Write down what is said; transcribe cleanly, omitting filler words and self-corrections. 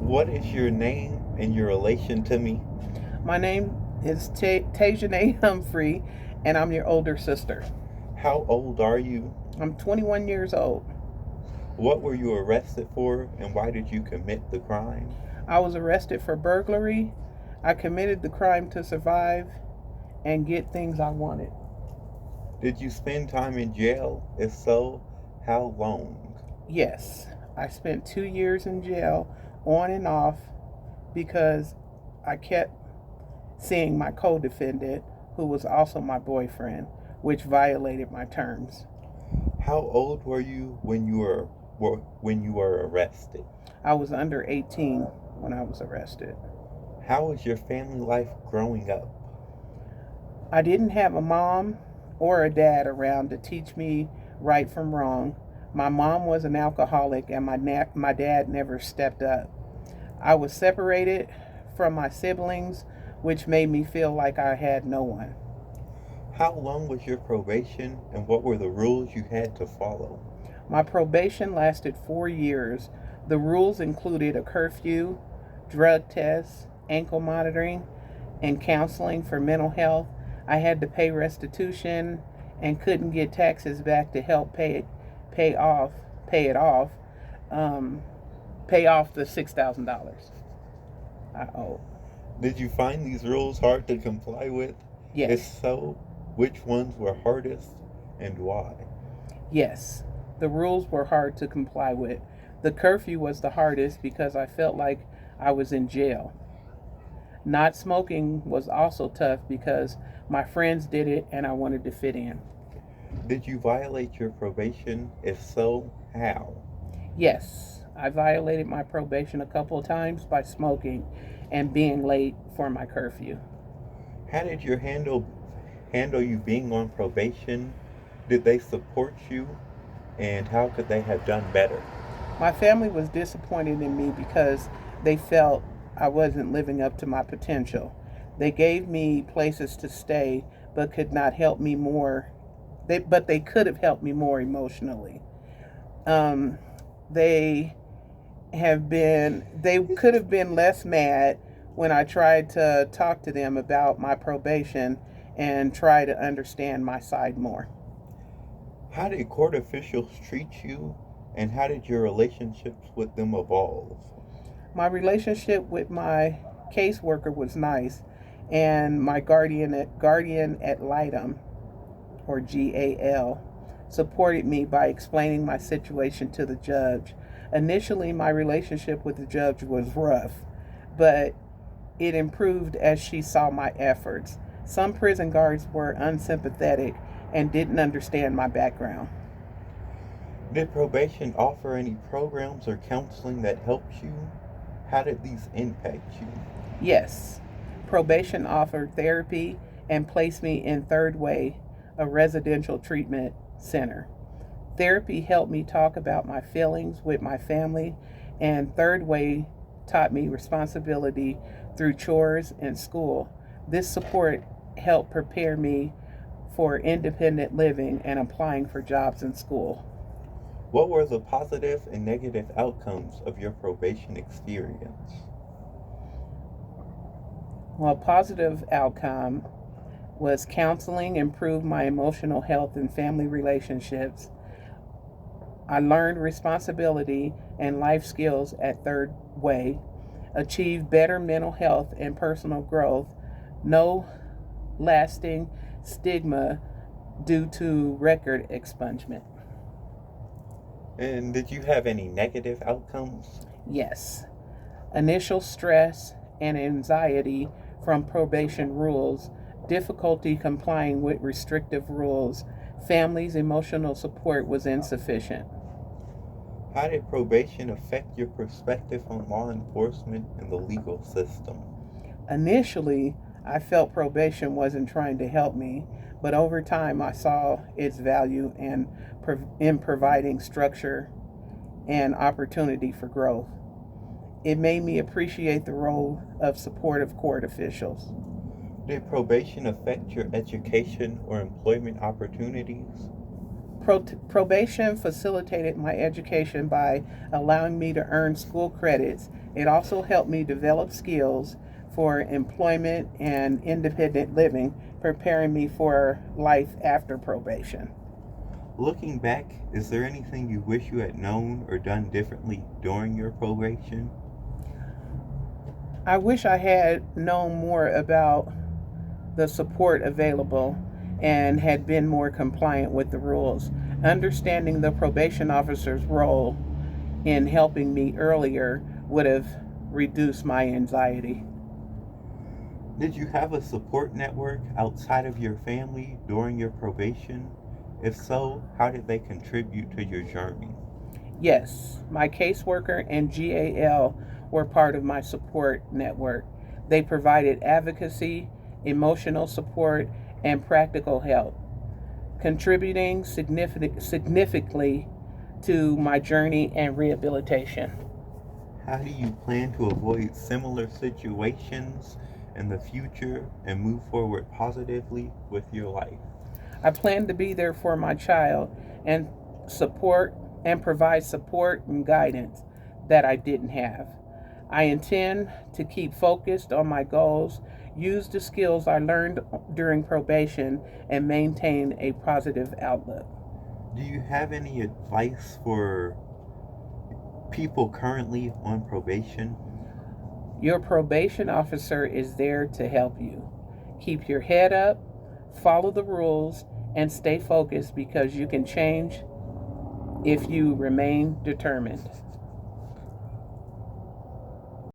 What is your name and your relation to me? My name is Tajane Humphrey, and I'm your older sister. How old are you? I'm 21 years old. What were you arrested for and why did you commit the crime? I was arrested for burglary. I committed the crime to survive and get things I wanted. Did you spend time in jail? If so, how long? Yes, I spent 2 years in jail on and off because I kept seeing my co defendant, who was also my boyfriend, which violated my terms. How old were you when you were arrested? I was under 18 when I was arrested. How was your family life growing up? I didn't have a mom or a dad around to teach me right from wrong. My mom was an alcoholic and my dad never stepped up. I was separated from my siblings, which made me feel like I had no one. How long was your probation and what were the rules you had to follow? My probation lasted 4 years. The rules included a curfew, drug tests, ankle monitoring, and counseling for mental health. I had to pay restitution and couldn't get taxes back to help pay off pay it off, um, pay off the $6,000 I owe. Did you find these rules hard to comply with? If Yes, so, which ones were hardest and why? yes. The rules were hard to comply with. The curfew was the hardest because I felt like I was in jail. Not smoking was also tough because my friends did it and I wanted to fit in. Did you violate your probation? If so, how? Yes, I violated my probation a couple of times by smoking and being late for my curfew. How did you handle you being on probation? Did they support you? And how could they have done better? My family was disappointed in me because they felt I wasn't living up to my potential. They gave me places to stay but could not help me more. They could have helped me more emotionally. Um, they they could have been less mad when I tried to talk to them about my probation and try to understand my side more. How did court officials treat you? And how did your relationships with them evolve? My relationship with my caseworker was nice, and my guardian ad litem, or GAL, supported me by explaining my situation to the judge. Initially, my relationship with the judge was rough, but it improved as she saw my efforts. Some prison guards were unsympathetic and didn't understand my background. Did probation offer any programs or counseling that helped you? How did these impact you? Yes, probation offered therapy and placed me in Third Way, a residential treatment center. Therapy helped me talk about my feelings with my family, and Third Way taught me responsibility through chores and school. This support helped prepare me for independent living and applying for jobs in school. What were the positive and negative outcomes of your probation experience? Well, a positive outcome was counseling improved my emotional health and family relationships. I learned responsibility and life skills at Third Way, achieved better mental health and personal growth, no lasting stigma due to record expungement. And did you have any negative outcomes? Yes, initial stress and anxiety from probation rules, difficulty complying with restrictive rules, family's emotional support was insufficient. How did probation affect your perspective on law enforcement and the legal system? Initially, I felt probation wasn't trying to help me, but over time I saw its value in providing structure and opportunity for growth. It made me appreciate the role of supportive court officials. Did probation affect your education or employment opportunities? Probation facilitated my education by allowing me to earn school credits. It also helped me develop skills for employment and independent living, preparing me for life after probation. Looking back, is there anything you wish you had known or done differently during your probation? I wish I had known more about the support available and had been more compliant with the rules. Understanding the probation officer's role in helping me earlier would have reduced my anxiety. Did you have a support network outside of your family during your probation? If so, how did they contribute to your journey? Yes, my caseworker and GAL were part of my support network. They provided advocacy, emotional support, and practical help, contributing significantly to my journey and rehabilitation. How do you plan to avoid similar situations in the future and move forward positively with your life? I plan to be there for my child and support and provide support and guidance that I didn't have. I intend to keep focused on my goals, use the skills I learned during probation, and maintain a positive outlook. Do you have any advice for people currently on probation? Your probation officer is there to help you. Keep your head up, follow the rules, and stay focused because you can change if you remain determined.